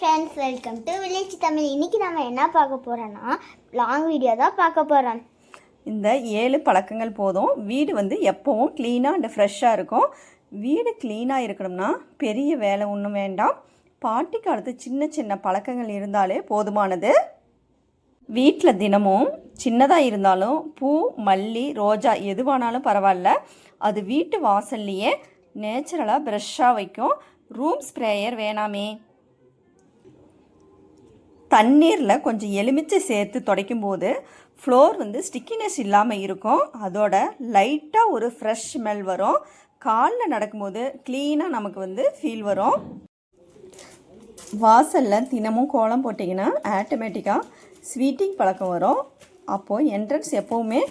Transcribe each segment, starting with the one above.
Friends, welcome to village Tamil. இன்றைக்கி நம்ம என்ன பார்க்க போகிறோன்னா லாங் வீடியோ தான் பார்க்க போகிறோம். இந்த 7 பழக்கங்கள் போதும். வீடு எப்போவும் க்ளீனாக அண்ட் ஃப்ரெஷ்ஷாக இருக்கும். வீடு க்ளீனாக இருக்கணும்னா பெரிய வேலை ஒன்றும் வேண்டாம். பாட்டிக்கு அடுத்து சின்ன சின்ன பழக்கங்கள் இருந்தாலே போதுமானது. வீட்டில் தினமும் சின்னதாக இருந்தாலும் பூ, மல்லி, ரோஜா எதுவானாலும் பரவாயில்ல, அது வீட்டு வாசல்லையே நேச்சுரலாக ப்ரெஷ்ஷாக வைக்கும். ரூம் ஸ்ப்ரேயர் வேணாமே. தண்ணீரில் கொஞ்சம் எலுமிச்சை சேர்த்து துடைக்கும் போது ஃப்ளோர் ஸ்டிக்கினஸ் இல்லாமல் இருக்கும். அதோட லைட்டாக ஒரு ஃப்ரெஷ் ஸ்மெல் வரும். காலில் நடக்கும்போது க்ளீனாக நமக்கு ஃபீல் வரும். வாசலில் தினமும் கோலம் போட்டிங்கன்னா ஆட்டோமேட்டிக்காக ஸ்வீட்டிங் பழக்கம் வரும். அப்போது என்ட்ரன்ஸ் எப்போவுமே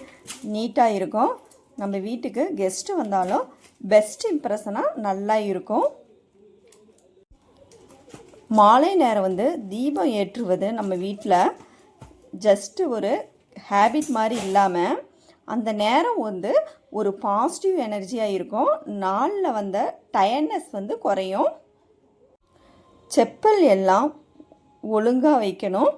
நீட்டாக இருக்கும். நம்ம வீட்டுக்கு கெஸ்ட்டு வந்தாலும் பெஸ்ட் இம்ப்ரெஷனாக நல்லா இருக்கும். மாலை நேரம் தீபம் ஏற்றுவது நம்ம வீட்டில் ஜஸ்ட்டு ஒரு ஹேபிட் மாதிரி இல்லாமல் அந்த நேரம் ஒரு பாசிட்டிவ் எனர்ஜியாக இருக்கும். நாளில் டயர்ட்னஸ் குறையும். செப்பல் எல்லாம் ஒழுங்காக வைக்கணும்.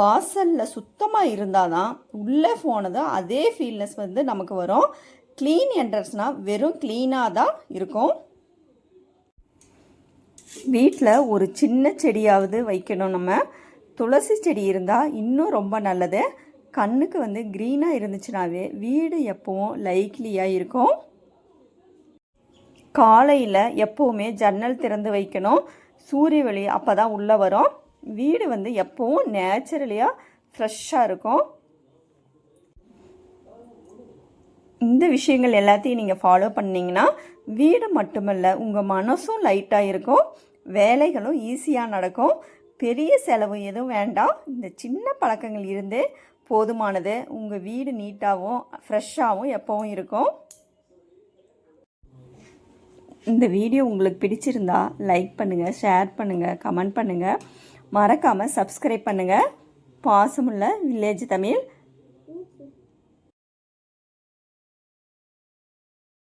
வாசலில் சுத்தமாக இருந்தால் தான் உள்ளே போனது அதே ஃபீல்னஸ் நமக்கு வரும். க்ளீன் என்ட்ரன்ஸ்னால் வெறும் க்ளீனாக தான் இருக்கும். வீட்டில் ஒரு சின்ன செடியாவது வைக்கணும். நம்ம துளசி செடி இருந்தால் இன்னும் ரொம்ப நல்லது. கண்ணுக்கு க்ரீனாக இருந்துச்சுனாவே வீடு எப்போவும் லைக்லியாக இருக்கும். காலையில் எப்போவுமே ஜன்னல் திறந்து வைக்கணும். சூரிய ஒளி அப்போ தான் உள்ளே வரும். வீடு எப்போவும் நேச்சுரலியாக ஃப்ரெஷ்ஷாக இருக்கும். இந்த விஷயங்கள் எல்லாத்தையும் நீங்கள் ஃபாலோ பண்ணிங்கன்னா வீடு மட்டுமல்ல, உங்கள் மனசும் லைட்டாக இருக்கும். வேலைகளும் ஈஸியாக நடக்கும். பெரிய செலவு எதுவும் வேண்டாம். இந்த சின்ன பழக்கங்கள் இருந்தே போதுமானது. உங்கள் வீடு நீட்டாகவும் ஃப்ரெஷ்ஷாகவும் எப்போவும் இருக்கும். இந்த வீடியோ உங்களுக்கு பிடிச்சிருந்தா லைக் பண்ணுங்கள், ஷேர் பண்ணுங்கள், கமெண்ட் பண்ணுங்கள். மறக்காமல் சப்ஸ்கிரைப் பண்ணுங்கள். பாசமுள்ள வில்லேஜ் தமிழ்.